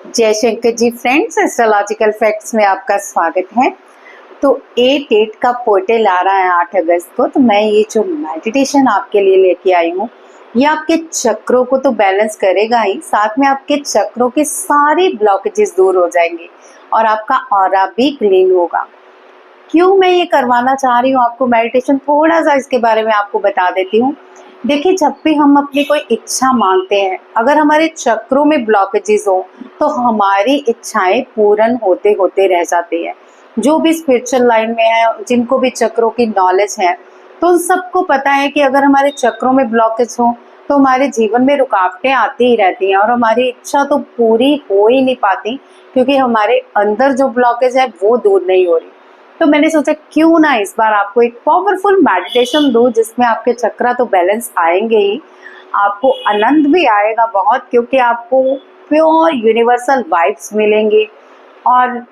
जय Shankar ji friends, astrological facts में आपका स्वागत है। तो 8/8 का पोर्टल आ रहा है 8 अगस्त को। तो मैं ये जो मेडिटेशन आपके लिए लेके आई हूँ, ये आपके चक्रों को तो बैलेंस करेगा ही, साथ में आपके चक्रों के सारे ब्लॉकेजेस दूर हो जाएंगे और आपका ऑरा भी क्लीन होगा। क्यों मैं ये करवाना चाह रही हूँ आपको मेडिटेशन, थोड़ा सा इसके बारे में आपको बता देती हूँ। देखिए, जब भी हम अपनी कोई इच्छा मांगते हैं, अगर हमारे चक्रों में ब्लॉकेजेस हो तो हमारी इच्छाएं पूर्ण होते होते रह जाती है। जो भी स्पिरिचुअल लाइन में है, जिनको भी चक्रों की नॉलेज है, तो उन सबको पता है कि अगर हमारे चक्रों में ब्लॉकेज हो तो हमारे जीवन में रुकावटें आती ही रहती हैं और हमारी इच्छा तो पूरी हो ही नहीं पाती, क्योंकि हमारे अंदर जो ब्लॉकेज है वो दूर नहीं हो रही। तो मैंने सोचा क्यों ना इस बार आपको एक पावरफुल मेडिटेशन दूं, जिसमें आपके चक्रा तो बैलेंस आएंगे ही, आपको आनंद भी आएगा बहुत, क्योंकि आपको प्योर यूनिवर्सल वाइब्स मिलेंगे। और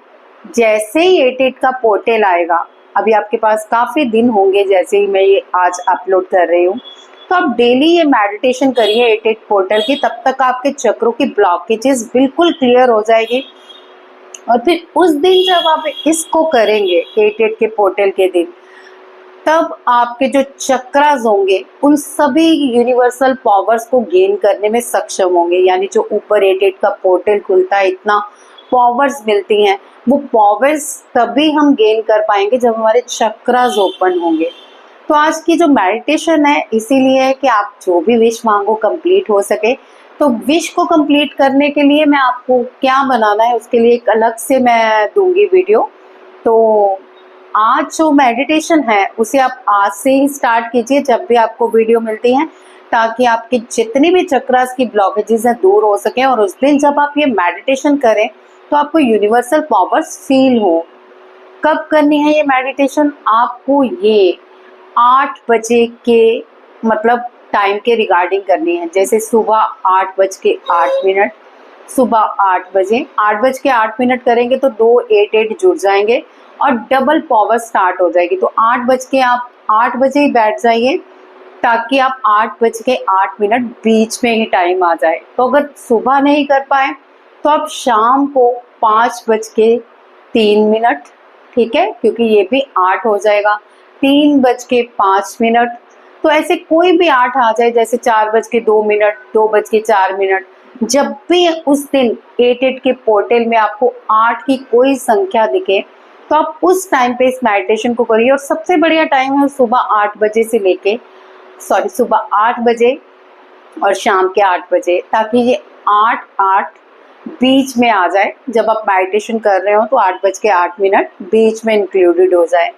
जैसे ही 8/8 का पोर्टल आएगा, अभी आपके पास काफ़ी दिन होंगे, जैसे ही मैं ये आज अपलोड कर रही हूँ, तो आप डेली ये मेडिटेशन करिए 8/8 पोर्टल की। तब तक आपके चक्रों की ब्लॉकेजेस बिल्कुल क्लियर हो जाएगी। और फिर उस दिन जब आप इसको करेंगे 8/8 के पोर्टल के दिन, तब आपके जो चक्रास होंगे उन सभी यूनिवर्सल पावर्स को गेन करने में सक्षम होंगे। यानी जो ऊपर 8/8 का पोर्टल खुलता है, इतना पावर्स मिलती हैं, वो पावर्स तभी हम गेन कर पाएंगे जब हमारे चक्रास ओपन होंगे। तो आज की जो मेडिटेशन है इसीलिए है कि आप जो भी विश मांगो कंप्लीट हो सके। तो विश को कंप्लीट करने के लिए मैं आपको क्या बनाना है उसके लिए एक अलग से मैं दूंगी वीडियो। तो आज जो मेडिटेशन है उसे आप आज से ही स्टार्ट कीजिए, जब भी आपको वीडियो मिलती है, ताकि आपके जितनी भी चक्रास की ब्लॉकेजेस हैं दूर हो सके। और उस दिन जब आप ये मेडिटेशन करें तो आपको यूनिवर्सल पावर्स फील हो। कब करनी है ये मेडिटेशन? आपको ये 8 बजे के मतलब टाइम के रिगार्डिंग करनी है। जैसे सुबह 8:08, सुबह 8 बज के 8 मिनट करेंगे तो 2 8 जुड़ जाएंगे और डबल पावर स्टार्ट हो जाएगी। तो 8 बज के आप 8 बजे ही बैठ जाइए, ताकि आप 8:08 बीच में ही टाइम आ जाए। तो अगर सुबह नहीं कर पाए तो आप शाम को 5:03, ठीक है, क्योंकि ये भी 8 हो जाएगा। 3:05, तो ऐसे कोई भी 8 आ जाए, जैसे 4:02, 2:04। जब भी उस दिन 8/8 के पोर्टल में आपको 8 की कोई संख्या दिखे तो आप उस टाइम पे इस मेडिटेशन को करिए। और सबसे बढ़िया टाइम है सुबह 8 बजे से लेके सुबह 8 बजे और शाम के 8 बजे, ताकि ये 8:08 बीच में आ जाए। जब आप मेडिटेशन कर रहे हो तो 8:08 बीच में इंक्लूडेड हो जाए।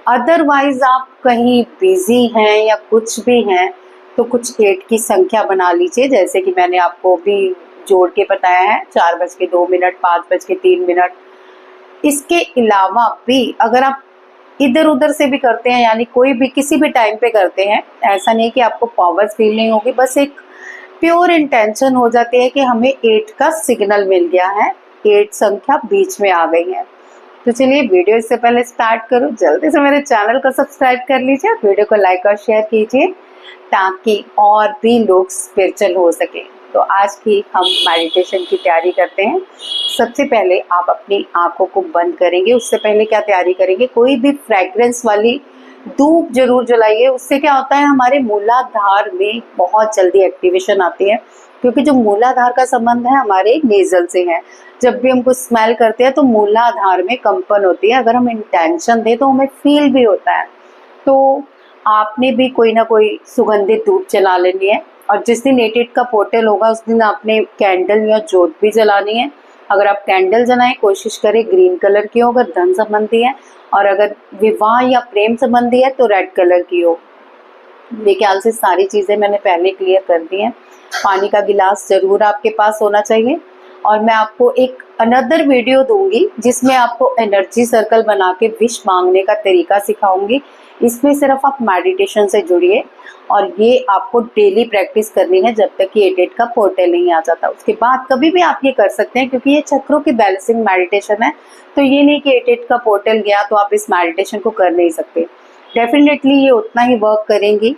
अदरवाइज आप कहीं बिजी हैं या कुछ भी हैं तो कुछ 8 की संख्या बना लीजिए, जैसे कि मैंने आपको भी जोड़ के बताया है, 4:02, 5:03। इसके अलावा भी अगर आप इधर उधर से भी करते हैं, यानी कोई भी किसी भी टाइम पे करते हैं, ऐसा नहीं कि आपको पावर्स फील नहीं होगी, बस एक प्योर इंटेंशन हो जाती है कि हमें 8 का सिग्नल मिल गया है, 8 संख्या बीच में आ गई है। तो चलिए वीडियो इससे पहले स्टार्ट करो, जल्दी से मेरे चैनल को सब्सक्राइब कर लीजिए, वीडियो को लाइक और शेयर कीजिए, ताकि और भी लोग स्पिरिचुअल हो सके। तो आज की हम मेडिटेशन की तैयारी करते हैं। सबसे पहले आप अपनी आंखों को बंद करेंगे। उससे पहले क्या तैयारी करेंगे, कोई भी फ्रेग्रेंस वाली धूप जरूर जलाइए। उससे क्या होता है, हमारे मूलाधार में बहुत जल्दी एक्टिवेशन आती है, क्योंकि जो मूलाधार का संबंध है हमारे नेजल से है। जब भी हम कुछ स्मेल करते हैं तो मूलाधार में कंपन होती है। अगर हम इंटेंशन दें तो हमें फील भी होता है। तो आपने भी कोई ना कोई सुगंधित धूप जला लेनी है। और जिस दिन 8/8 का पोर्टल होगा उस दिन आपने कैंडल या जोत भी जलानी है। अगर आप कैंडल जलाएं, कोशिश करें ग्रीन कलर की हो अगर धन संबंधी है, और अगर विवाह या प्रेम संबंधी है तो रेड कलर की हो। मेरे ख्याल से सारी चीज़ें मैंने पहले क्लियर कर दी हैं। पानी का गिलास ज़रूर आपके पास होना चाहिए। और मैं आपको एक अनदर वीडियो दूंगी जिसमें आपको एनर्जी सर्कल बना के विश मांगने का तरीका सिखाऊंगी। इसमें सिर्फ आप मेडिटेशन से जुड़िए और ये आपको डेली प्रैक्टिस करनी है जब तक कि 8/8 का पोर्टल नहीं आ जाता। उसके बाद कभी भी आप ये कर सकते हैं, क्योंकि ये चक्रों की बैलेंसिंग मेडिटेशन है। तो ये नहीं कि 8/8 का पोर्टल गया तो आप इस मेडिटेशन को कर नहीं सकते। डेफिनेटली ये उतना ही वर्क करेंगी।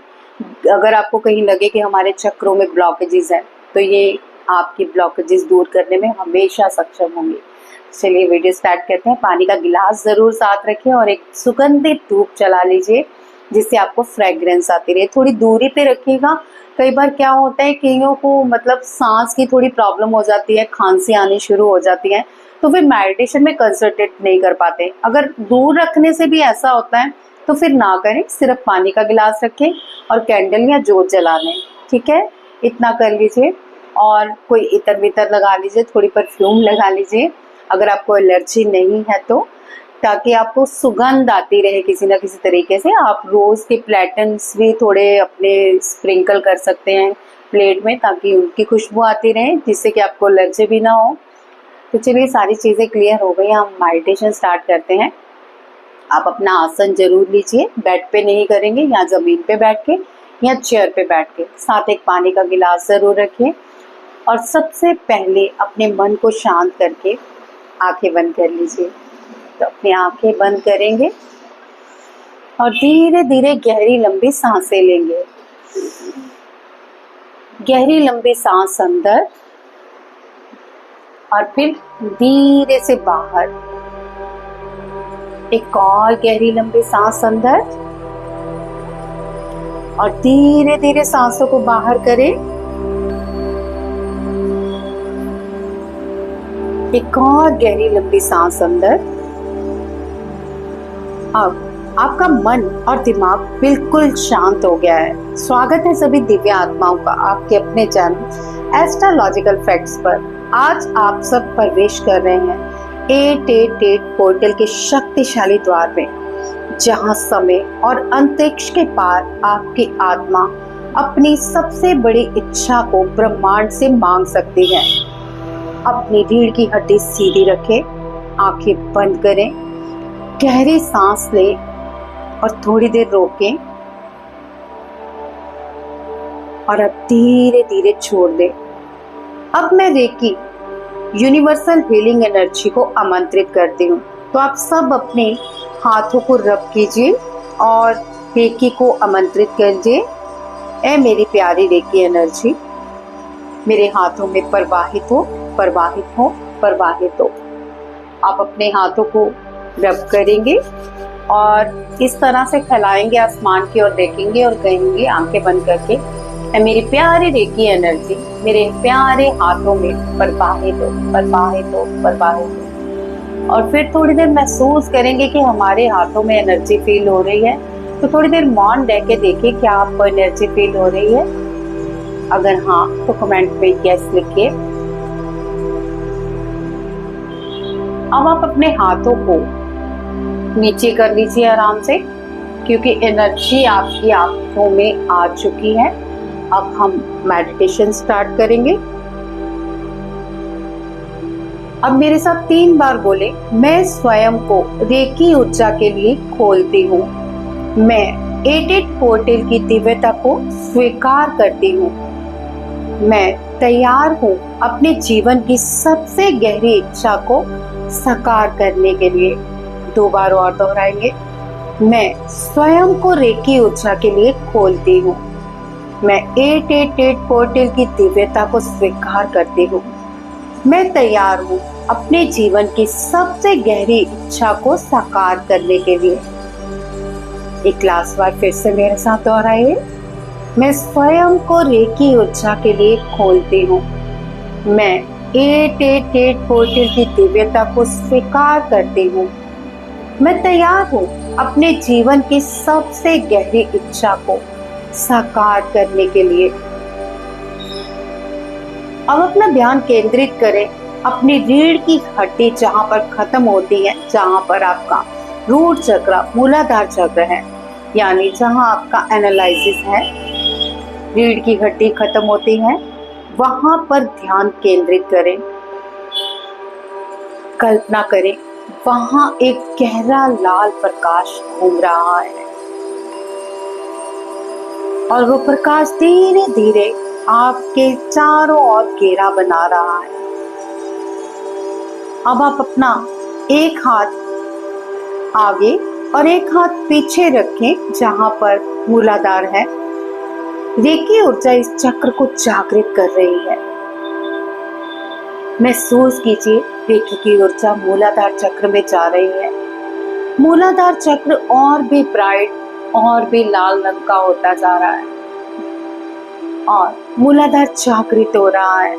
अगर आपको कहीं लगे कि हमारे चक्रों में ब्लॉकेजेस हैं तो ये आपकी ब्लॉकेजेस दूर करने में हमेशा सक्षम होंगे। चलिए वीडियो स्टार्ट करते हैं। पानी का गिलास ज़रूर साथ रखें और एक सुगंधित धूप जला लीजिए जिससे आपको फ्रेग्रेंस आती रहे। थोड़ी दूरी पे रखिएगा। कई बार क्या होता है, कईयों को मतलब सांस की थोड़ी प्रॉब्लम हो जाती है, खांसी आनी शुरू हो जाती है, तो फिर मेडिटेशन में कंसंट्रेट नहीं कर पाते। अगर दूर रखने से भी ऐसा होता है तो फिर ना करें, सिर्फ पानी का गिलास रखें और कैंडल या जोत जला लें। ठीक है, इतना कर लीजिए। और कोई इतर वितर लगा लीजिए, थोड़ी परफ्यूम लगा लीजिए अगर आपको एलर्जी नहीं है तो, ताकि आपको सुगंध आती रहे किसी ना किसी तरीके से। आप रोज़ के प्लेटेंस भी थोड़े अपने स्प्रिंकल कर सकते हैं प्लेट में, ताकि उनकी खुशबू आती रहे जिससे कि आपको एलर्जी भी ना हो। तो चलिए सारी चीज़ें क्लियर हो गई, हम मेडिटेशन स्टार्ट करते हैं। आप अपना आसन जरूर लीजिए, बेड पे नहीं करेंगे, या ज़मीन पे बैठ के या चेयर पे बैठ के। साथ एक पानी का गिलास ज़रूर रखिए और सबसे पहले अपने मन को शांत करके आंखें बंद कर लीजिए। तो अपनी आंखें बंद करेंगे और धीरे धीरे गहरी लंबी सांसें लेंगे। गहरी लंबी सांस अंदर और फिर धीरे से बाहर। एक और गहरी लंबी सांस अंदर और धीरे धीरे सांसों को बाहर करें। एक और गहरी लंबी सांस अंदर। अब आपका मन और दिमाग बिल्कुल शांत हो गया है। स्वागत है सभी दिव्य आत्माओं का आपके अपने चैनल एस्ट्रोलॉजिकल फैक्ट्स पर। आज आप सब प्रवेश कर रहे हैं 888 पोर्टल के शक्तिशाली द्वार में, जहां समय और अंतरिक्ष के पार आपकी आत्मा अपनी सबसे बड़ी इच्छा को ब्रह्मांड से मांग सकती है। अपनी रीढ़ की हड्डी सीधी रखें, आंखें बंद करें, गहरी सांस लें और थोड़ी देर रोकें और अब धीरे धीरे छोड़ दें। अब मैं रेकी यूनिवर्सल हीलिंग एनर्जी को आमंत्रित करती हूँ। तो आप सब अपने हाथों को रब कीजिए और रेकी को आमंत्रित कीजिए। ऐ मेरी प्यारी रेकी एनर्जी, मेरे हाथों में प्रवाहित हो, प्रवाहित हो, प्रवाहित हो। आप अपने हाथों को रब करेंगे और इस तरह से फैलाएंगे आसमान की ओर देखेंगे और कहेंगे आंखें बंद करके, मेरी प्यारी रेकी एनर्जी मेरे प्यारे हाथों में प्रवाहित हो, प्रवाहित हो, प्रवाहित हो। और फिर थोड़ी देर महसूस करेंगे कि हमारे हाथों में एनर्जी फील हो रही है। तो थोड़ी देर मौन रह के देखिए क्या आपको एनर्जी फील हो रही है। अगर हाँ तो कमेंट में यस लिखिए। अब आप अपने हाथों को नीचे कर लीजिए आराम से, क्योंकि एनर्जी आपकी आंखों में आ चुकी है। अब हम मेडिटेशन स्टार्ट करेंगे। अब मेरे साथ 3 बार बोले, मैं स्वयं को रेकी ऊर्जा के लिए खोलती हूँ। मैं 88 पोर्टल की दिव्यता को स्वीकार करती हूँ। मैं तैयार हूँ अपने जीवन की सबसे गहरी इच्छा को साकार करने के लिए। 2 बार और दोहराएंगे। मैं स्वयं को रेकी ऊर्जा के लिए खोलती हूँ। मैं 888 पोर्टल की दिव्यता को स्वीकार करती हूँ। मैं तैयार हूँ अपने जीवन की सबसे गहरी इच्छा को साकार करने के लिए। एक लास्ट बार फिर से मेरे साथ दोहराइए। मैं स्वयं को रेकी ऊर्जा के लिए खोलती हूँ। मैं 888 पोर्टल की दिव्यता को स्वीकार करती हूँ। मैं तैयार हूँ अपने जीवन की सबसे गहरी इच्छा को साकार करने के लिए। अब अपना ध्यान केंद्रित करें अपनी रीढ़ की हड्डी जहां पर खत्म होती है, जहां पर आपका रूट चक्र, मूलाधार चक्र है, यानी जहां आपका एनालिसिस है, रीढ़ की हड्डी खत्म होती है, वहां पर ध्यान केंद्रित करें। कल्पना करें वहां एक गहरा लाल प्रकाश घूम रहा है और वो प्रकाश धीरे धीरे आपके चारों ओर घेरा बना रहा है। अब आप अपना एक हाथ आगे और एक हाथ पीछे रखें जहां पर मूलाधार है। रेकी ऊर्जा इस चक्र को जागृत कर रही है। महसूस कीजिए रेखी की ऊर्जा मूलाधार चक्र में जा रही है। मूलाधार चक्र और भी ब्राइट और भी लाल रंग का होता जा रहा है और मूलाधार जागृत हो रहा है।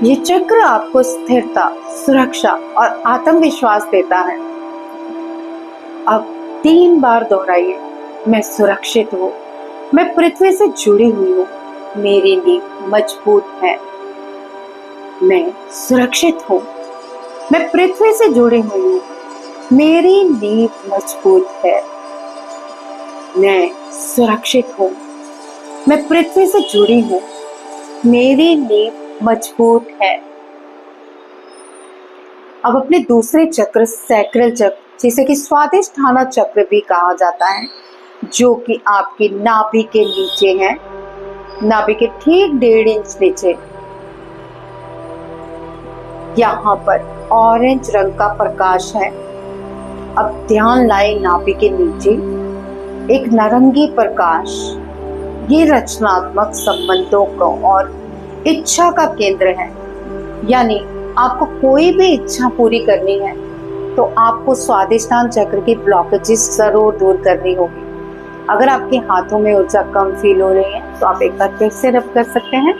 ये चक्र आपको स्थिरता, सुरक्षा और आत्मविश्वास देता है। अब 3 बार दोहराइए, मैं सुरक्षित हूँ, मैं पृथ्वी से जुड़ी हुई हूँ, मेरी नींव मजबूत है। मैं सुरक्षित हूँ, मैं पृथ्वी से जुड़ी हुई हूँ, मेरी नींव मजबूत है। मैं सुरक्षित हूँ, मैं पृथ्वी से जुड़ी हूँ, मेरी नींव मजबूत है। अब अपने दूसरे चक्र सैक्रल चक्र, जिसे कि स्वादिष्ठाना चक्र भी कहा जाता है, जो कि आपकी नाभि के नीचे है, नाभि के ठीक 1.5 इंच नीचे, यहाँ पर ऑरेंज रंग का प्रकाश है। अब ध्यान लाए नाभि के नीचे एक नारंगी प्रकाश, ये रचनात्मक संबंधों को और इच्छा का केंद्र है। यानी आपको कोई भी इच्छा पूरी करनी है तो आपको स्वादिष्ठान चक्र की ब्लॉकेजेस जरूर दूर करनी होगी। अगर आपके हाथों में ऊर्जा कम फील हो रही है तो आप एक बार फिर से रब कर सकते हैं।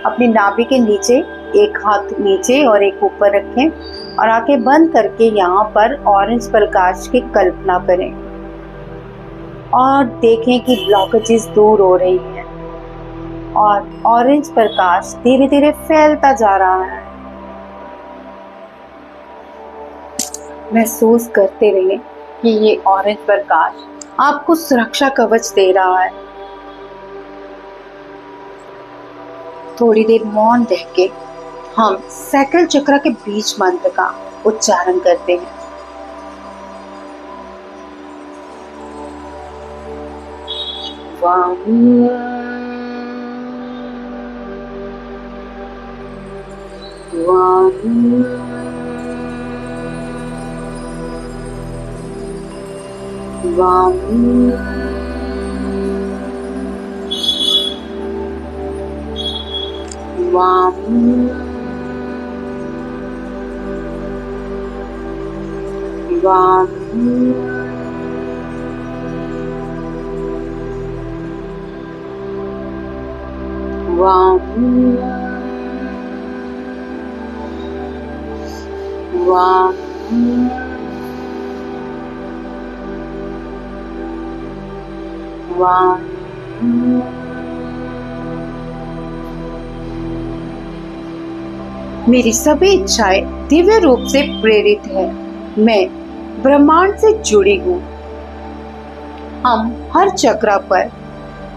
अपनी नाभि के नीचे एक हाथ नीचे और एक ऊपर रखें और आंखें बंद करके यहाँ पर ऑरेंज प्रकाश की कल्पना करें और देखें कि ब्लॉकेजेस दूर हो रही हैं और ऑरेंज प्रकाश धीरे धीरे फैलता जा रहा है। महसूस करते रहिए कि ये ऑरेंज प्रकाश आपको सुरक्षा कवच दे रहा है। थोड़ी देर मौन रह के हम सैक्रल चक्र के बीज मंत्र का उच्चारण करते हैं। वाम वाम वाम वाम वाम वाम वाम मेरी सभी इच्छाएं दिव्य रूप से प्रेरित है। मैं ब्रह्मांड से जुड़ी हूँ। हम हर चक्र पर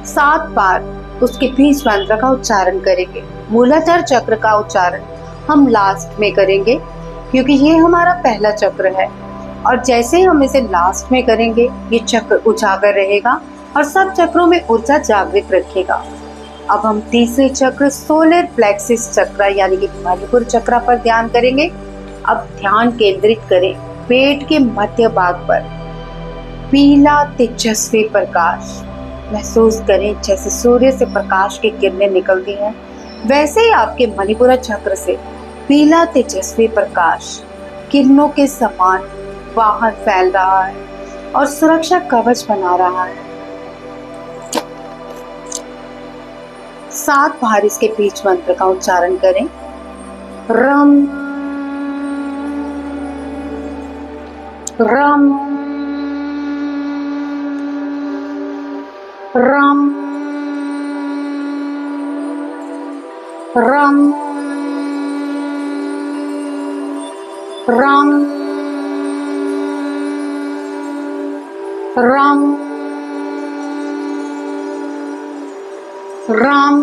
7 बार उसके बीज मंत्र का उच्चारण करेंगे। मूलाधार चक्र का उच्चारण हम लास्ट में करेंगे क्योंकि ये हमारा पहला चक्र है और जैसे हम इसे लास्ट में करेंगे ये चक्र उजागर रहेगा और सब चक्रों में ऊर्जा जागृत रखेगा। अब हम तीसरे चक्र सोलर प्लेक्सिस चक्र यानी कि मणिपुर चक्र पर ध्यान करेंगे। अब ध्यान केंद्रित करें पेट के मध्य भाग पर। पीला तेजस्वी प्रकाश महसूस करें, जैसे सूर्य से प्रकाश की किरणें निकलती हैं वैसे ही आपके मणिपुर चक्र से पीला तेजस्वी प्रकाश किरणों के समान बाहर फैल रहा है और सुरक्षा कवच बना रहा है। 7 बार इसके बीज मंत्र का उच्चारण करें। रम रम रम रम रम रम राम।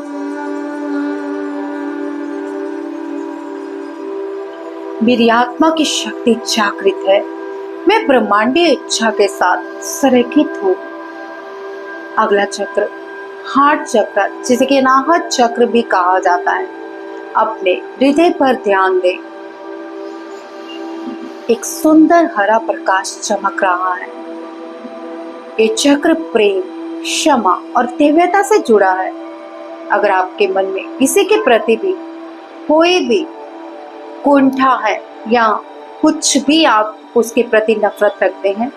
मेरी आत्मा की शक्ति जागृत है। मैं ब्रह्मांडीय इच्छा के साथ संरेखित हूँ। अगला चक्र हार्ट चक्र, जिसे कि अनाहत चक्र भी कहा जाता है। अपने हृदय पर ध्यान दें। एक सुंदर हरा प्रकाश चमक रहा है। ये चक्र प्रेम, क्षमा और दिव्यता से जुड़ा है। अगर आपके मन में किसी के प्रति भी कोई भी कुंठा है या कुछ भी आप उसके प्रति नफरत रखते हैं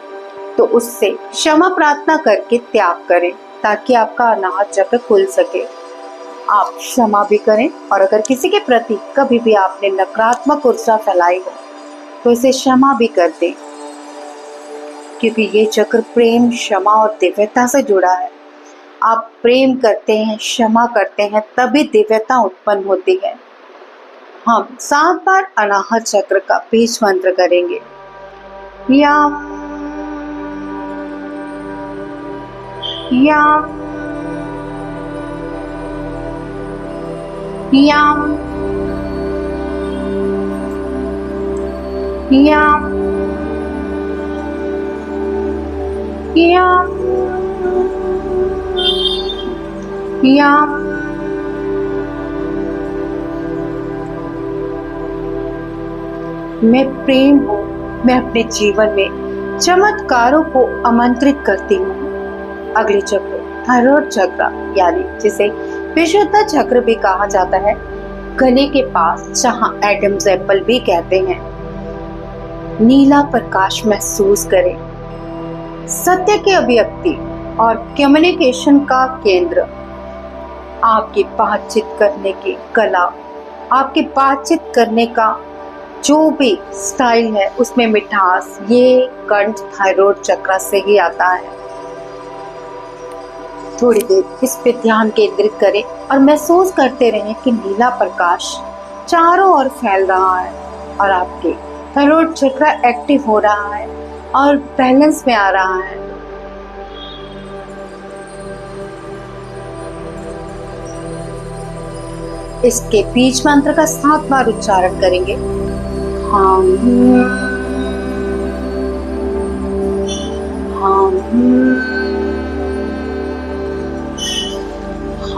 तो उससे क्षमा प्रार्थना करके त्याग करें, ताकि आपका अनाहत चक्र खुल सके। आप क्षमा भी करें, और अगर किसी के प्रति कभी भी आपने नकारात्मक ऊर्जा फैलाई हो तो इसे क्षमा भी कर दें, क्योंकि ये चक्र प्रेम, क्षमा और दिव्यता से जुड़ा है। आप प्रेम करते हैं, क्षमा करते हैं, तभी दिव्यता उत्पन्न होती है। हम 7 बार अनाहत चक्र का बीज मंत्र करेंगे। यम यम यम यम यम यम। मैं प्रेम हूँ, मैं अपने जीवन में चमत्कारों को आमंत्रित करती हूँ। अगले चक्र थायराइड चक्र, यानी जिसे विशुद्ध चक्र भी कहा जाता है, गले के पास, जहाँ एडम्स एप्पल भी कहते हैं। नीला प्रकाश महसूस करें। सत्य की अभिव्यक्ति और कम्युनिकेशन का केंद्र। आपकी बातचीत करने की कला, आपकी बातचीत करने का जो भी स्टाइल है उसमें मिठास, ये कंठ थायराइड चक्र से ही आता है। थोड़ी देर इस पे ध्यान केंद्रित करें और महसूस करते रहें कि नीला प्रकाश चारों ओर फैल रहा है और आपके थायराइड चक्र एक्टिव हो रहा है और बैलेंस में आ रहा है। इसके बीज मंत्र का 7 बार उच्चारण करेंगे। हम हम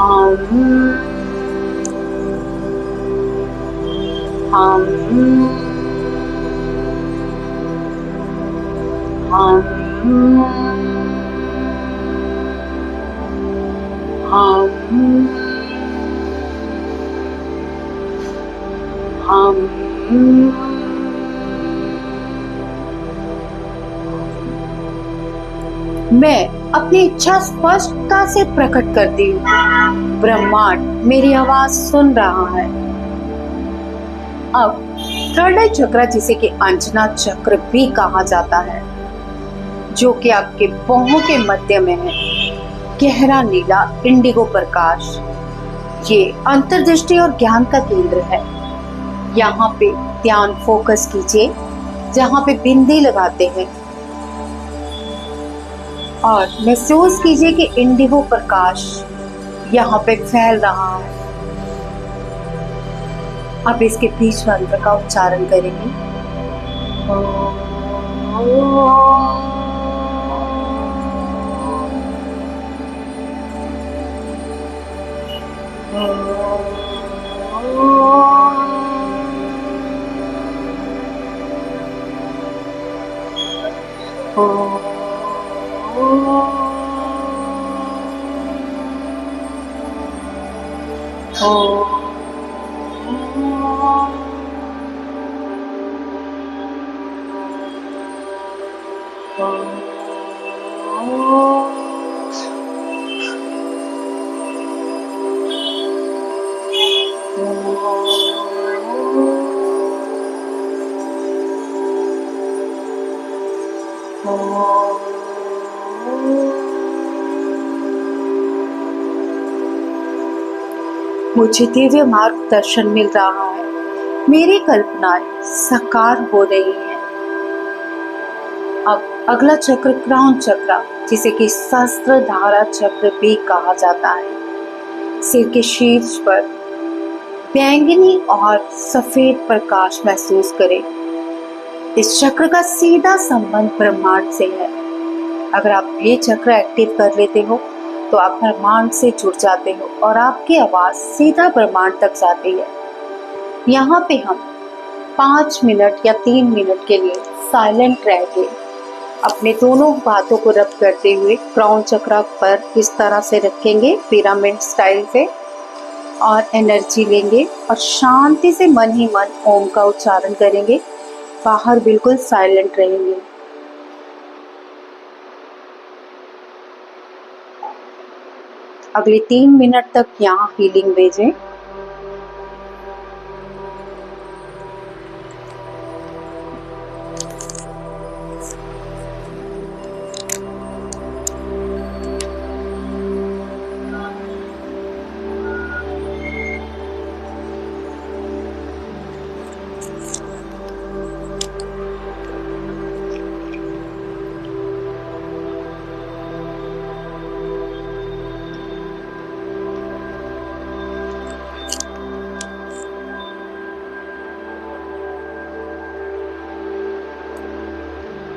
हम हम मैं अपनी इच्छा स्पष्टता से प्रकट करती हूँ। ब्रह्मांड मेरी आवाज सुन रहा है। अब थर्ड आई चक्र, जिसे कि अंजना चक्र भी कहा जाता है, जो कि आपके बाहों के मध्य में है, गहरा नीला इंडिगो प्रकाश। ये अंतर्दृष्टि और ज्ञान का केंद्र है। यहाँ पे ध्यान फोकस कीजिए, जहाँ पे बिंदी लगाते हैं, और महसूस कीजिए कि इंडिगो प्रकाश यहाँ पे फैल रहा है। अब इसके बीज मंत्र का उच्चारण करेंगे। मुझे दिव्य मार्गदर्शन मिल रहा है। मेरी कल्पनाएं साकार हो रही हैं। अब अगला चक्र क्राउन चक्र, जिसे कि सहस्त्रधारा चक्र भी कहा जाता है। सिर के शीर्ष पर बैंगनी और सफेद प्रकाश महसूस करें। इस चक्र का सीधा संबंध ब्रह्मांड से है। अगर आप ये चक्र एक्टिव कर लेते हो तो आप ब्रह्मांड से जुड़ जाते हो और आपकी आवाज सीधा ब्रह्मांड तक जाती है। यहाँ पे हम 5 मिनट या 3 मिनट के लिए साइलेंट रह के अपने दोनों हाथों को रब करते हुए क्राउन चक्र पर इस तरह से रखेंगे, पिरामिड स्टाइल से, और एनर्जी लेंगे और शांति से मन ही मन ओम का उच्चारण करेंगे। बाहर बिल्कुल साइलेंट रहेंगे। अगले 3 मिनट तक यहाँ हीलिंग भेजें।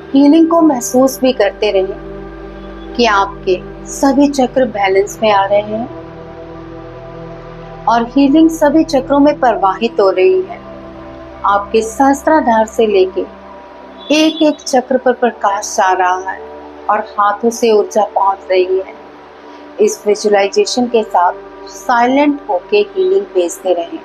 हीलिंग को महसूस भी करते रहें कि आपके सभी चक्र बैलेंस में आ रहे हैं और हीलिंग सभी चक्रों में प्रवाहित हो रही है। आपके सहस्त्राधार से लेके एक एक चक्र पर प्रकाश जा रहा है और हाथों से ऊर्जा पहुंच रही है। इस विजुअलाइजेशन के साथ साइलेंट होके हीलिंग भेजते रहें।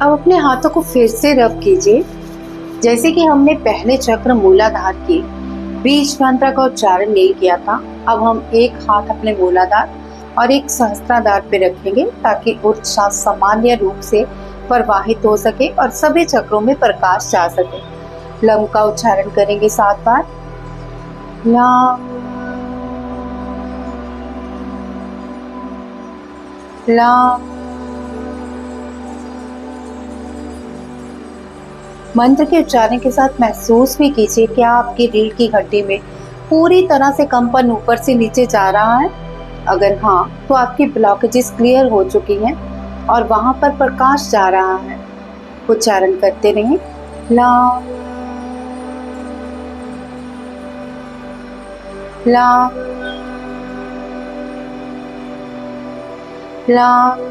अब अपने हाथों को फिर से रब कीजिए जैसे कि हमने पहले चक्र मूलाधार के बीज मंत्र का उच्चारण नहीं किया था। अब हम एक हाथ अपने मूलाधार और एक सहस्त्राधार पे रखेंगे ताकि ऊर्जा सामान्य रूप से प्रवाहित हो सके और सभी चक्रों में प्रकाश जा सके। लम का उच्चारण करेंगे 7 बार। Lump lump. मंत्र के उच्चारण के साथ महसूस भी कीजिए क्या आपकी रीढ़ की हड्डी में पूरी तरह से कंपन ऊपर से नीचे जा रहा है। अगर हाँ तो आपकी ब्लॉकेजेस क्लियर हो चुकी हैं और वहां पर प्रकाश जा रहा है। उच्चारण करते रहें। लाम लाम लाम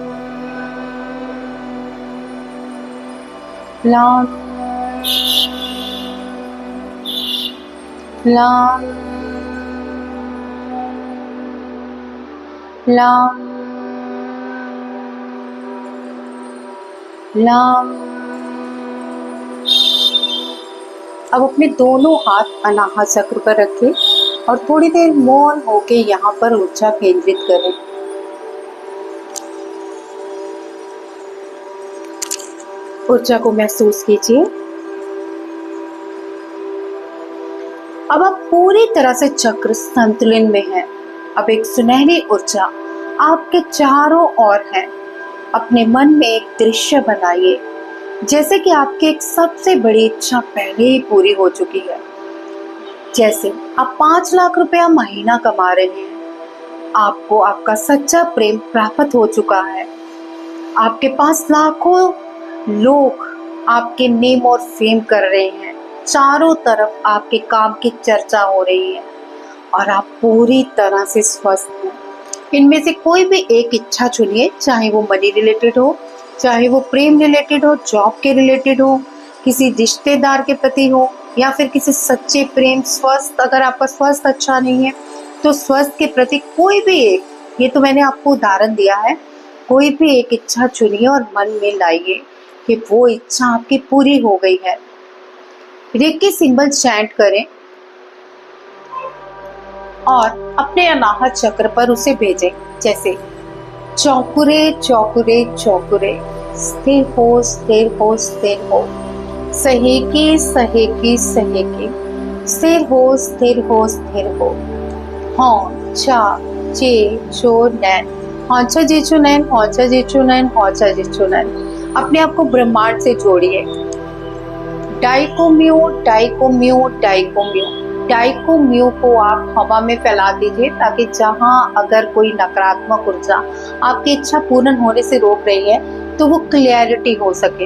लाम लाम लाम लाम। अब अपने दोनों हाथ अनाहत चक्र पर रखें और थोड़ी देर मौन होके यहाँ पर ऊर्जा केंद्रित करें। ऊर्जा को महसूस कीजिए। अब आप पूरी तरह से चक्र संतुलन में है। अब एक सुनहरी ऊर्जा आपके चारों ओर है। अपने मन में एक दृश्य बनाइए जैसे कि आपकी एक सबसे बड़ी इच्छा पहले ही पूरी हो चुकी है। जैसे आप 5 लाख रुपया महीना कमा रहे हैं। आपको आपका सच्चा प्रेम प्राप्त हो चुका है। आपके पास लाखों लोग आपके नेम और फेम कर रहे हैं। चारों तरफ आपके काम की चर्चा हो रही है और आप पूरी तरह से स्वस्थ हैं। इनमें से कोई भी एक इच्छा चुनिए, चाहे वो मनी रिलेटेड हो, चाहे वो प्रेम रिलेटेड हो, जॉब के रिलेटेड हो, किसी रिश्तेदार के प्रति हो या फिर किसी सच्चे प्रेम। स्वस्थ, अगर आपका स्वास्थ्य अच्छा नहीं है तो स्वास्थ्य के प्रति कोई भी एक, ये तो मैंने आपको उदाहरण दिया है, कोई भी एक इच्छा चुनिए और मन में लाइए कि वो इच्छा आपकी पूरी हो गई है। रेकी सिंबल चैंट करें और अपने अनाहत चक्र पर उसे भेजें। जैसे चौकुरे चौकुरे चौकुरे, स्थिर हो स्थिर हो स्थिर हो, सहेके सहेके सहेके, स्थिर हो स्थिर हो स्थिर हो। हाँ चा चे चो नैन, हौचा जेचो नैन, हौचा जेचो नैन, हौचा जेचो नैन। अपने आप को ब्रह्मांड से जोड़िए। डाइकोम्यू डाइकोम्यू डाइकोम्यू, डाइकोम्यू को आप हवा में फैला दीजिए ताकि जहां अगर कोई नकारात्मक ऊर्जा आपकी इच्छा पूर्ण होने से रोक रही है तो वो क्लियरिटी हो सके।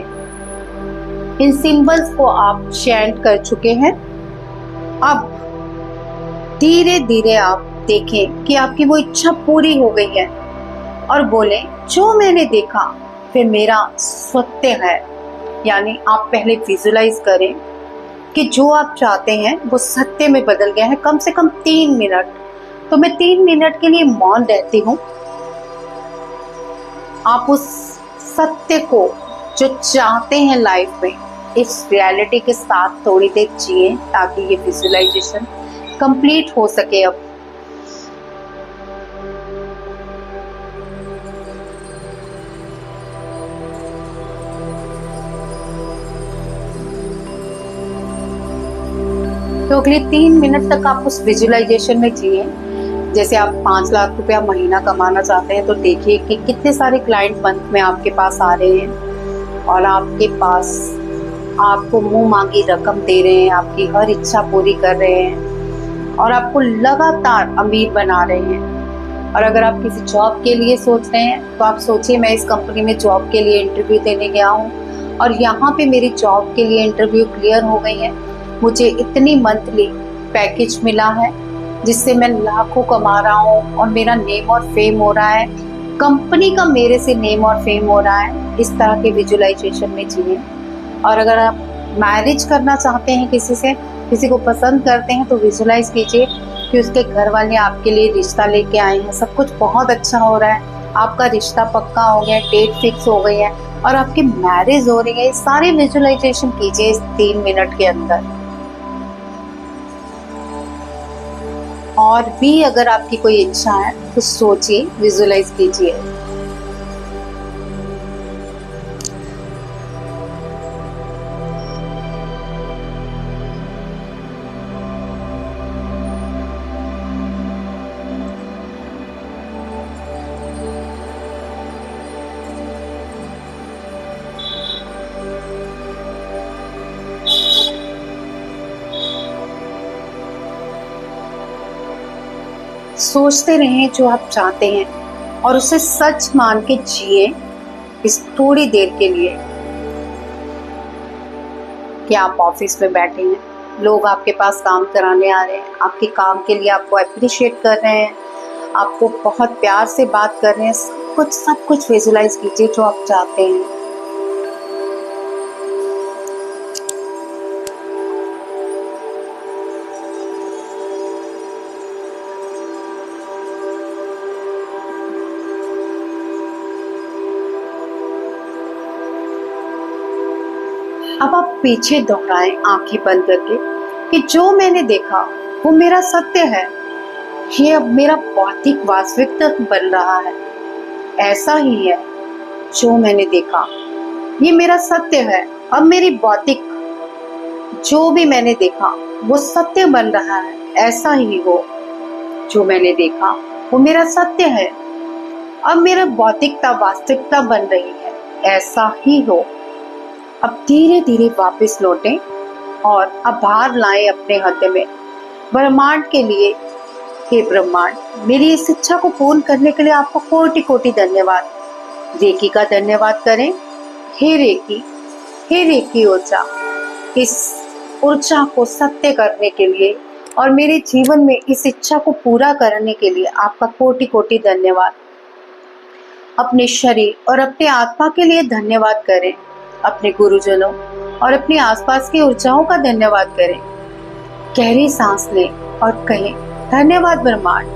इन सिंबल्स को आप चैंट कर चुके हैं। अब धीरे धीरे आप देखें कि आपकी वो इच्छा पूरी हो गई है और बोले जो मैंने देखा फिर मेरा सत्य है। यानी आप पहले विजुलाइज करें कि जो आप चाहते हैं वो सत्य में बदल गया है। कम से कम 3 मिनट, तो मैं 3 मिनट के लिए मौन रहती हूँ। आप उस सत्य को जो चाहते हैं लाइफ में इस रियलिटी के साथ थोड़ी देर जिए ताकि ये विजुलाइजेशन कंप्लीट हो सके। अब तो अगले 3 मिनट तक आप उस विजुलाइजेशन में जिए। जैसे आप 5 लाख रुपया महीना कमाना चाहते हैं तो देखिए कि कितने सारे क्लाइंट मंथ में आपके पास आ रहे हैं और आपके पास आपको मुंह मांगी रकम दे रहे हैं, आपकी हर इच्छा पूरी कर रहे हैं और आपको लगातार अमीर बना रहे हैं। और अगर आप किसी जॉब के लिए सोच रहे हैं तो आप सोचिए मैं इस कंपनी में जॉब के लिए इंटरव्यू देने गया हूँ और यहाँ पे मेरी जॉब के लिए इंटरव्यू क्लियर हो गई है। मुझे इतनी मंथली पैकेज मिला है जिससे मैं लाखों कमा रहा हूँ और मेरा नेम और फेम हो रहा है, कंपनी का मेरे से नेम और फेम हो रहा है। इस तरह के विजुलाइजेशन में जिए। और अगर आप मैरिज करना चाहते हैं किसी से, किसी को पसंद करते हैं तो विजुलाइज कीजिए कि उसके घर वाले आपके लिए रिश्ता लेके आए हैं, सब कुछ बहुत अच्छा हो रहा है, आपका रिश्ता पक्का हो गया, डेट फिक्स हो गई है और आपकी मैरिज हो रही है। सारे विजुलाइजेशन कीजिए इस 3 मिनट के अंदर। और भी अगर आपकी कोई इच्छा है तो सोचिए, विजुलाइज कीजिए। सोचते रहें जो आप चाहते हैं और उसे सच मान के जिए इस थोड़ी देर के लिए। कि आप ऑफिस में बैठे हैं, लोग आपके पास काम कराने आ रहे हैं, आपके काम के लिए आपको अप्रिशिएट कर रहे हैं, आपको बहुत प्यार से बात कर रहे हैं। सब कुछ विजुलाइज कीजिए जो आप चाहते हैं। अब आप पीछे दोहराएं आंखें बंद करके कि जो मैंने देखा वो मेरा सत्य है, ये अब मेरा भौतिक वास्तविकता बन रहा है। ऐसा ही है, जो मैंने देखा ये मेरा सत्य है। अब मेरी भौतिक जो भी मैंने देखा वो सत्य बन रहा है। ऐसा ही हो, जो मैंने देखा वो मेरा सत्य है। अब मेरा भौतिकता वास्तविकता बन रही है। ऐसा ही हो। अब धीरे धीरे वापस लौटें और आभार लाएं अपने हृदय में ब्रह्मांड के लिए। हे ब्रह्मांड, मेरी इस इच्छा को पूर्ण करने के लिए आपको कोटि कोटि धन्यवाद। रेकी का धन्यवाद करें। हे रेकी ऊर्जा, इस ऊर्जा को सत्य करने के लिए और मेरे जीवन में इस इच्छा को पूरा करने के लिए आपका कोटि कोटि धन्यवाद। अपने शरीर और अपने आत्मा के लिए धन्यवाद करें। अपने गुरुजनों और अपने आसपास की ऊर्जाओं का धन्यवाद करें। गहरी सांस लें और कहें धन्यवाद ब्रह्मांड,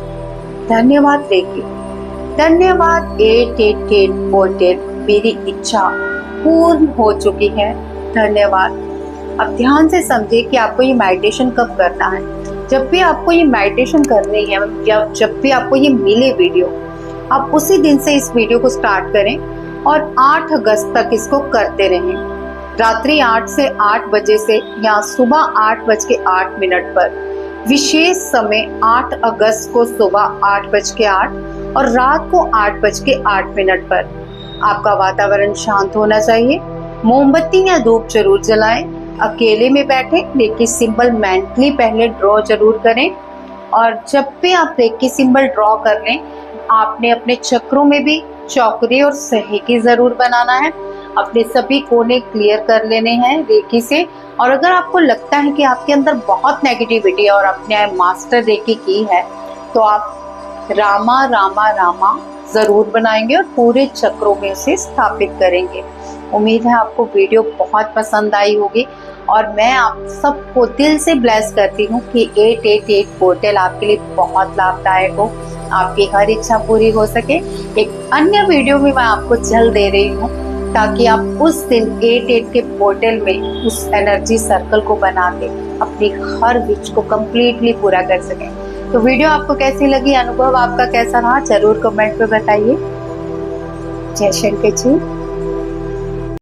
धन्यवाद रेकी, धन्यवाद 888 पोर्टल, मेरी इच्छा पूर्ण हो चुकी है। धन्यवाद। अब ध्यान से समझिए कि आपको ये मेडिटेशन कब करना है। जब भी आपको ये मेडिटेशन करनी है या जब भी आपको ये मिले वीडियो आप उसी दिन से इस वीडियो को स्टार्ट करें और 8 अगस्त तक इसको करते रहें। रात्रि 8 से 8 बजे से या सुबह 8:08 पर विशेष समय 8 अगस्त को सुबह 8:08 और रात को 8:08 पर। आपका वातावरण शांत होना चाहिए। मोमबत्ती या धूप जरूर जलाएं। अकेले में बैठे रेकी सिंबल मेंटली पहले ड्रॉ जरूर करें। और जब भी आप रेकी सिंबल ड्रॉ कर लें, आपने अपने चक्रों में भी चौकरी और सहेकी जरूर बनाना है। अपने सभी कोने क्लियर कर लेने हैं रेकी से। और अगर आपको लगता है कि आपके अंदर बहुत नेगेटिविटी है और आपने मास्टर रेकी की है, तो आप रामा रामा रामा जरूर बनाएंगे और पूरे चक्रों में उसे स्थापित करेंगे। उम्मीद है आपको वीडियो बहुत पसंद आई होगी और मैं आप सबको दिल से ब्लेस करती हूँ कि 888 पोर्टल आपके लिए बहुत लाभदायक हो, आपकी हर इच्छा पूरी हो सके। एक अन्य वीडियो में मैं आपको जल्द दे रही हूँ ताकि आप उस दिन 88 के पोर्टल में उस एनर्जी सर्कल को बना के अपनी हर विश को कंप्लीटली पूरा कर सकें। तो वीडियो आपको कैसी लगी, अनुभव आपका कैसा रहा, जरूर कमेंट में बताइए। जय शंकर जी।